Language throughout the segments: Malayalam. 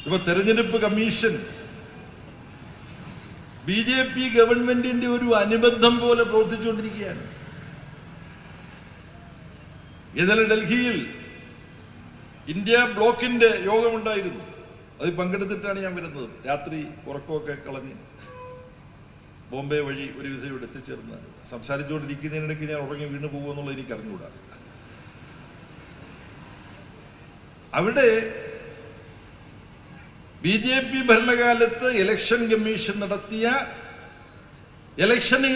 ഇപ്പൊ തെരഞ്ഞെടുപ്പ് കമ്മീഷൻ BJP ഗവൺമെന്റിന്റെ ഒരു അനുബന്ധം പോലെ പ്രവർത്തിച്ചുകൊണ്ടിരിക്കുകയാണ്. ഇന്നലെ ഡൽഹിയിൽ ഇന്ത്യ ബ്ലോക്കിന്റെ യോഗമുണ്ടായിരുന്നു. അത് പങ്കെടുത്തിട്ടാണ് ഞാൻ വരുന്നത്. രാത്രി ഉറക്കമൊക്കെ കളഞ്ഞ് ബോംബെ വഴി ഒരു വിധം ഇവിടെ എത്തിച്ചേർന്ന് സംസാരിച്ചുകൊണ്ടിരിക്കുന്നതിനിടയ്ക്ക് ഞാൻ ഉറങ്ങി വീണു പോകുമെന്നുള്ളത് എനിക്ക് അറിഞ്ഞുകൂടാ. അവിടെ BJP ഭരണകാലത്ത് ഇലക്ഷൻ കമ്മീഷൻ നടത്തിയ ഇലക്ഷന്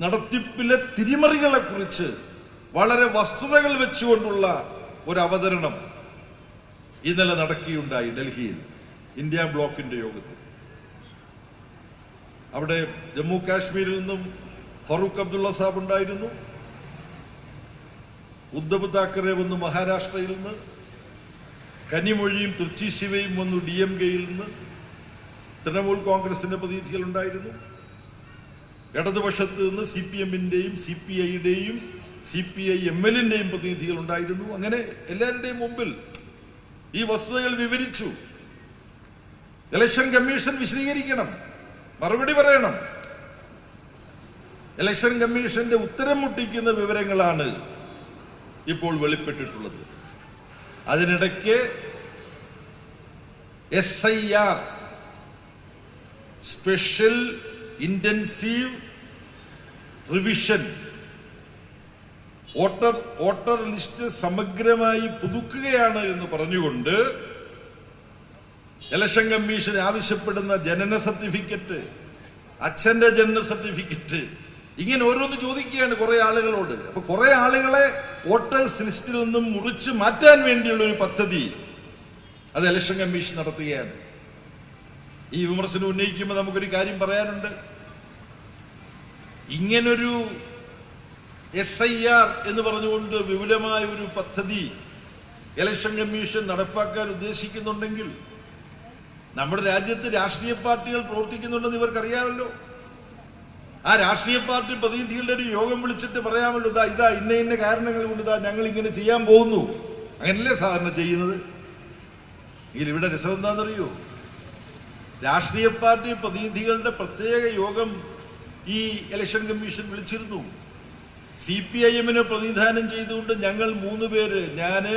നടത്തിപ്പിലെ തിരിമറികളെ കുറിച്ച് വളരെ വസ്തുതകൾ വെച്ചുകൊണ്ടുള്ള ഒരു അവതരണം ഇന്നലെ നടക്കുകയുണ്ടായി ഡൽഹിയിൽ ഇന്ത്യ ബ്ലോക്കിന്റെ യോഗത്തിൽ. അവിടെ ജമ്മു കാശ്മീരിൽ നിന്നും ഫറൂഖ് അബ്ദുള്ള സാബ് ഉണ്ടായിരുന്നു. ഉദ്ധവ് താക്കറെ വന്നു മഹാരാഷ്ട്രയിൽ നിന്ന്, കന്നിമൊഴിയും തൃച്ചി ശിവയും വന്നു DMKയിൽ നിന്ന്, തൃണമൂൽ കോൺഗ്രസിന്റെ പ്രതിനിധികൾ ഉണ്ടായിരുന്നു. ഇടതുപക്ഷത്ത് നിന്ന് CPM-ന്റെയും CPI-യുടെയും CPI-ML-ന്റെയും പ്രതിനിധികൾ ഉണ്ടായിരുന്നു. അങ്ങനെ എല്ലാവരുടെയും മുമ്പിൽ ഈ വസ്തുതകൾ വിവരിച്ചു. ഇലക്ഷൻ കമ്മീഷൻ വിശദീകരിക്കണം, മറുപടി പറയണം. ഇലക്ഷൻ കമ്മീഷന്റെ ഉത്തരം മുട്ടിക്കുന്ന വിവരങ്ങളാണ് ഇപ്പോൾ വെളിപ്പെട്ടിട്ടുള്ളത്. അതിനിടയ്ക്ക് SIR special intensive revision voter list സമഗ്രമായി പുതുക്കുകയാണ് എന്ന് പറഞ്ഞുകൊണ്ട് ഇലക്ഷൻ കമ്മീഷൻ ആവശ്യപ്പെടുന്ന ജനന സർട്ടിഫിക്കറ്റ്, അച്ഛന്റെ ജനന സർട്ടിഫിക്കറ്റ്, ഇങ്ങനെ ഓരോന്ന് ചോദിക്കുകയാണ് കുറെ ആളുകളോട്. അപ്പൊ കുറെ ആളുകളെ വോട്ടേഴ്സ് ലിസ്റ്റിൽ നിന്നും മുറിച്ച് മാറ്റാൻ വേണ്ടിയുള്ള ഒരു പദ്ധതി അത് ഇലക്ഷൻ കമ്മീഷൻ നടത്തുകയാണ്. ഈ വിമർശനം ഉന്നയിക്കുമ്പോൾ നമുക്കൊരു കാര്യം പറയാനുണ്ട്. ഇങ്ങനൊരു SIR എന്ന് പറഞ്ഞുകൊണ്ട് വിപുലമായ ഒരു പദ്ധതി ഇലക്ഷൻ കമ്മീഷൻ നടപ്പാക്കാൻ ഉദ്ദേശിക്കുന്നുണ്ടെങ്കിൽ നമ്മുടെ രാജ്യത്ത് രാഷ്ട്രീയ പാർട്ടികൾ പ്രവർത്തിക്കുന്നുണ്ടെന്ന് ഇവർക്കറിയാമല്ലോ. ആ രാഷ്ട്രീയ പാർട്ടി പ്രതിനിധികളുടെ ഒരു യോഗം വിളിച്ചിട്ട് പറയാമല്ലോ, ഇതാ ഇന്ന കാരണങ്ങൾ കൊണ്ട് ഞങ്ങൾ ഇങ്ങനെ ചെയ്യാൻ പോകുന്നു. അങ്ങനല്ലേ സാധാരണ ചെയ്യുന്നത്. എങ്കിൽ ഇവിടെ രസം എന്താണെന്നറിയോ? രാഷ്ട്രീയ പാർട്ടി പ്രതിനിധികളുടെ പ്രത്യേക യോഗം ഈ ഇലക്ഷൻ കമ്മീഷൻ വിളിച്ചിരുന്നു. CPIM-നെ പ്രതിനിധാനം ചെയ്തുകൊണ്ട് ഞങ്ങൾ 3 പേര്, ഞാന്,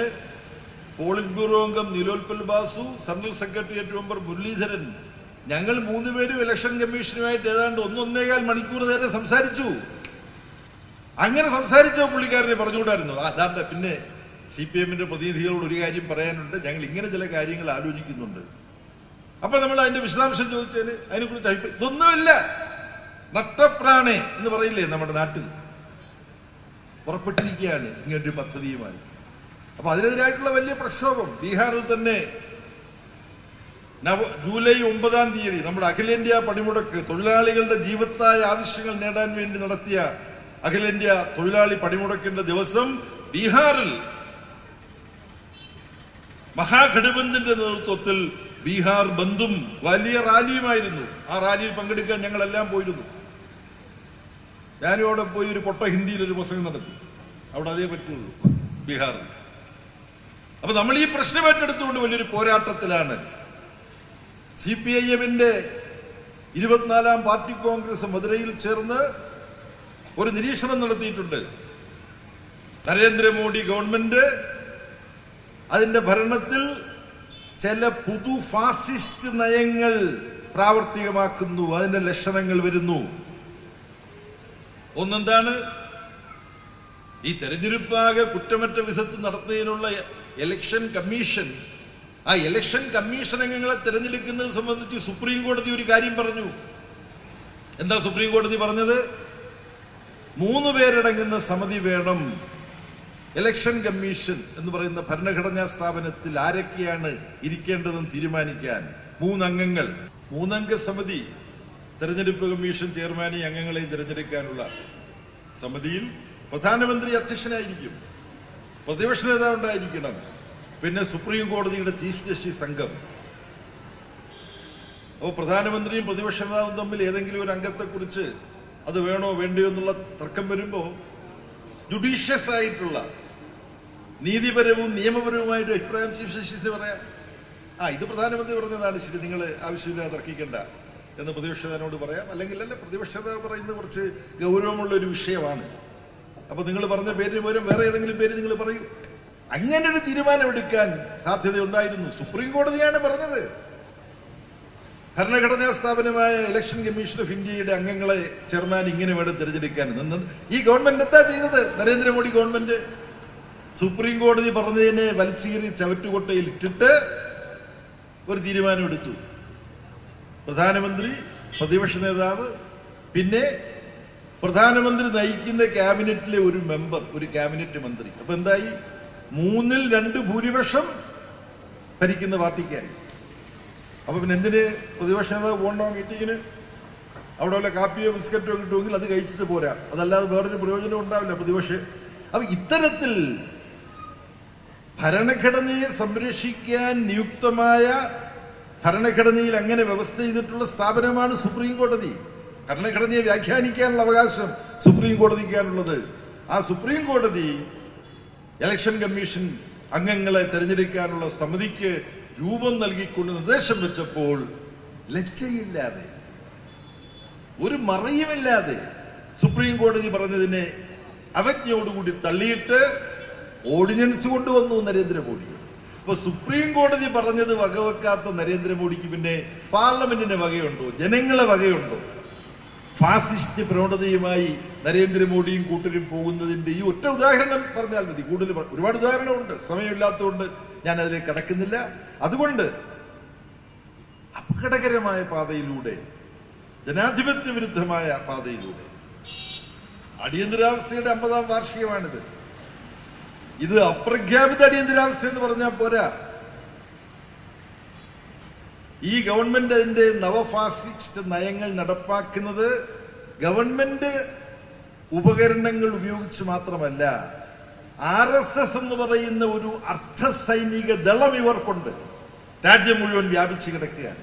പോളിറ്റ് ബ്യൂറോ അംഗം Nilotpal Basu, central secretariat member Muraleedharan, ഞങ്ങൾ 3 പേരും ഇലക്ഷൻ കമ്മീഷനുമായിട്ട് ഏതാണ്ട് 1.5 മണിക്കൂർ നേരെ സംസാരിച്ചു. അങ്ങനെ സംസാരിച്ചോ പുള്ളിക്കാരനെ പറഞ്ഞുകൂടായിരുന്നു. അതാണ്ട് പിന്നെ CPM-ന്റെ പ്രതിനിധികളോട് ഒരു കാര്യം പറയാനുണ്ട്, ഞങ്ങൾ ഇങ്ങനെ ചില കാര്യങ്ങൾ ആലോചിക്കുന്നുണ്ട്. അപ്പൊ നമ്മൾ അതിന്റെ വിശദാംശം ചോദിച്ചാല് അതിനെക്കുറിച്ച് ഇതൊന്നുമില്ല. നട്ടപ്രാണേ എന്ന് പറയില്ലേ നമ്മുടെ നാട്ടിൽ, പുറപ്പെട്ടിരിക്കുകയാണ് ഇങ്ങനൊരു പദ്ധതിയുമായി. അപ്പൊ അതിനെതിരായിട്ടുള്ള വലിയ പ്രക്ഷോഭം ബീഹാറിൽ തന്നെ ജൂലൈ 9-ാം തീയതി നമ്മുടെ അഖിലേന്ത്യാ പണിമുടക്ക്, തൊഴിലാളികളുടെ ജീവത്തായ ആവശ്യങ്ങൾ നേടാൻ വേണ്ടി നടത്തിയ അഖിലേന്ത്യാ തൊഴിലാളി പണിമുടക്കിന്റെ ദിവസം ബീഹാറിൽ മഹാഗഠബന്ധന്റെ നേതൃത്വത്തിൽ ബീഹാർ ബന്ധും വലിയ റാലിയുമായിരുന്നു. ആ റാലിയിൽ പങ്കെടുക്കാൻ ഞങ്ങളെല്ലാം പോയിരുന്നു. ഞാനും അവിടെ പോയി ഒരു പൊട്ട ഹിന്ദിയിൽ ഒരു പ്രസംഗം നടത്തി. അവിടെ അതേ പറ്റുള്ളൂ ബീഹാറിൽ. അപ്പൊ നമ്മൾ ഈ പ്രശ്നം ഏറ്റെടുത്തുകൊണ്ട് വലിയൊരു പോരാട്ടത്തിലാണ്. CPIM-ന്റെ 24-ാം പാർട്ടി കോൺഗ്രസ് മധുരയിൽ ചേർന്ന് ഒരു നിരീക്ഷണം നടത്തിയിട്ടുണ്ട്. നരേന്ദ്രമോദി ഗവൺമെന്റ് അതിന്റെ ഭരണത്തിൽ ചില പുതു ഫാസിസ്റ്റ് നയങ്ങൾ പ്രാവർത്തികമാക്കുന്നു, അതിന്റെ ലക്ഷണങ്ങൾ വരുന്നു. ഒന്നെന്താണ്? ഈ തെരഞ്ഞെടുപ്പാകെ കുറ്റമറ്റ വിധത്തിൽ നടത്തുന്നതിനുള്ള ഇലക്ഷൻ കമ്മീഷൻ, ആ ഇലക്ഷൻ കമ്മീഷൻ അംഗങ്ങളെ തെരഞ്ഞെടുക്കുന്നത് സംബന്ധിച്ച് സുപ്രീം കോടതി ഒരു കാര്യം പറഞ്ഞു. എന്താ സുപ്രീം കോടതി പറഞ്ഞത്? 3 പേരടങ്ങുന്ന സമിതി വേണം ഇലക്ഷൻ കമ്മീഷൻ എന്ന് പറയുന്ന ഭരണഘടനാ സ്ഥാപനത്തിൽ ആരൊക്കെയാണ് ഇരിക്കേണ്ടതെന്ന് തീരുമാനിക്കാൻ. 3 അംഗങ്ങൾ, 3 അംഗ സമിതി, തെരഞ്ഞെടുപ്പ് കമ്മീഷൻ ചെയർമാനെയും അംഗങ്ങളെയും തിരഞ്ഞെടുക്കാനുള്ള സമിതിയിൽ പ്രധാനമന്ത്രി അധ്യക്ഷനായിരിക്കും, പ്രതിപക്ഷ നേതാവ് ഉണ്ടായിരിക്കണം, പിന്നെ സുപ്രീം കോടതിയുടെ ചീഫ് ജസ്റ്റിസ് അംഗം. അപ്പോൾ പ്രധാനമന്ത്രിയും പ്രതിപക്ഷ നേതാവും തമ്മിൽ ഏതെങ്കിലും ഒരു അംഗത്തെക്കുറിച്ച് അത് വേണോ വേണ്ടയോ എന്നുള്ള തർക്കം വരുമ്പോൾ ജുഡീഷ്യസ് ആയിട്ടുള്ള നീതിപരവും നിയമപരവുമായിട്ട് അഭിപ്രായം ചീഫ് ജസ്റ്റിസിന് പറയാം. ഇത് പ്രധാനമന്ത്രി പറഞ്ഞതാണ് ശരി, നിങ്ങൾ ആവശ്യമില്ലാതെ തർക്കിക്കണ്ട എന്ന് പ്രതിപക്ഷ നേതാവിനോട് പറയാം. അല്ലെങ്കിൽ അല്ല, പ്രതിപക്ഷ നേതാവ് പറയുന്നത് കുറച്ച് ഗൗരവമുള്ള ഒരു വിഷയമാണ്. അപ്പൊ നിങ്ങൾ പറഞ്ഞ പേരിന് പകരം വേറെ ഏതെങ്കിലും പേര് നിങ്ങൾ പറയൂ. അങ്ങനെ ഒരു തീരുമാനമെടുക്കാൻ സാധ്യതയുണ്ടായിരുന്നു. സുപ്രീം കോടതിയാണ് പറഞ്ഞത്. ഭരണഘടനാ സ്ഥാപനമായ ഇലക്ഷൻ കമ്മീഷൻ ഓഫ് ഇന്ത്യയുടെ അംഗങ്ങളെ ചെയർമാൻ ഇങ്ങനെ വേണം തിരഞ്ഞെടുക്കാൻ. ഈ ഗവൺമെന്റ് എന്താ ചെയ്തത്? നരേന്ദ്രമോദി ഗവൺമെന്റ് സുപ്രീം കോടതി പറഞ്ഞതിനെ വലിച്ചീറി ചവറ്റുകൊട്ടയിൽ ഇട്ടിട്ട് ഒരു തീരുമാനമെടുത്തു. പ്രധാനമന്ത്രി, പ്രതിപക്ഷ നേതാവ്, പിന്നെ പ്രധാനമന്ത്രി നയിക്കുന്ന ക്യാബിനറ്റിലെ ഒരു മെമ്പർ, ഒരു ക്യാബിനറ്റ് മന്ത്രി. അപ്പൊ എന്തായി? 2/3 ഭൂരിപക്ഷം ഭരിക്കുന്ന പാർട്ടിക്കായി. അപ്പൊ പിന്നെ എന്തിന് പ്രതിപക്ഷ നേതാവ് പോകണോ മീറ്റിങ്ങിന്? അവിടെ വല്ല കാപ്പിയോ ബിസ്ക്കറ്റോ കിട്ടുമെങ്കിൽ അത് കഴിച്ചിട്ട് പോരാ. അതല്ലാതെ വേറൊരു പ്രയോജനം ഉണ്ടാവില്ല പ്രതിപക്ഷ. അപ്പൊ ഇത്തരത്തിൽ ഭരണഘടനയെ സംരക്ഷിക്കാൻ നിയുക്തമായ, ഭരണഘടനയിൽ അങ്ങനെ വ്യവസ്ഥ ചെയ്തിട്ടുള്ള സ്ഥാപനമാണ് സുപ്രീം കോടതി. ഭരണഘടനയെ വ്യാഖ്യാനിക്കാനുള്ള അവകാശം സുപ്രീം കോടതിക്കാണുള്ളത്. ആ സുപ്രീം കോടതി ഇലക്ഷൻ കമ്മീഷൻ അംഗങ്ങളെ തെരഞ്ഞെടുക്കാനുള്ള സമിതിക്ക് രൂപം നൽകിക്കൊണ്ട് നിർദ്ദേശം വെച്ചപ്പോൾ ലജ്ജയില്ലാതെ, ഒരു മറയുമില്ലാതെ സുപ്രീം കോടതി പറഞ്ഞതിനെ അവജ്ഞയോടുകൂടി തള്ളിയിട്ട് ഓർഡിനൻസ് കൊണ്ടുവന്നു നരേന്ദ്രമോദി. അപ്പൊ സുപ്രീം കോടതി പറഞ്ഞത് വകവെക്കാത്ത നരേന്ദ്രമോദിക്ക് പിന്നെ പാർലമെന്റിന് വകയുണ്ടോ? ജനങ്ങളെ വകയുണ്ടോ? ഫാസിസ്റ്റ് പ്രവണതയുമായി നരേന്ദ്രമോദിയും കൂട്ടരും പോകുന്നതിന്റെ ഈ ഒറ്റ ഉദാഹരണം പറഞ്ഞാൽ മതി. കൂടുതൽ ഒരുപാട് ഉദാഹരണമുണ്ട്, സമയമില്ലാത്തതുകൊണ്ട് ഞാൻ അതിലേക്ക് കടക്കുന്നില്ല. അതുകൊണ്ട് അപകടകരമായ പാതയിലൂടെ, ജനാധിപത്യ വിരുദ്ധമായ പാതയിലൂടെ, അടിയന്തരാവസ്ഥയുടെ 50ാം വാർഷികമാണിത്. ഇത് അപ്രഖ്യാപിത അടിയന്തരാവസ്ഥ എന്ന് പറഞ്ഞാൽ പോരാ. ഈ ഗവൺമെന്റിന്റെ നവഫാസിസ്റ്റ് നയങ്ങൾ നടപ്പാക്കുന്നത് ഗവൺമെന്റ് ഉപകരണങ്ങൾ ഉപയോഗിച്ച് മാത്രമല്ല, RSS എന്ന് പറയുന്ന ഒരു അർദ്ധ സൈനിക ദളം ഇവർക്കുണ്ട്. രാജ്യം മുഴുവൻ വ്യാപിച്ചു കിടക്കുകയാണ്.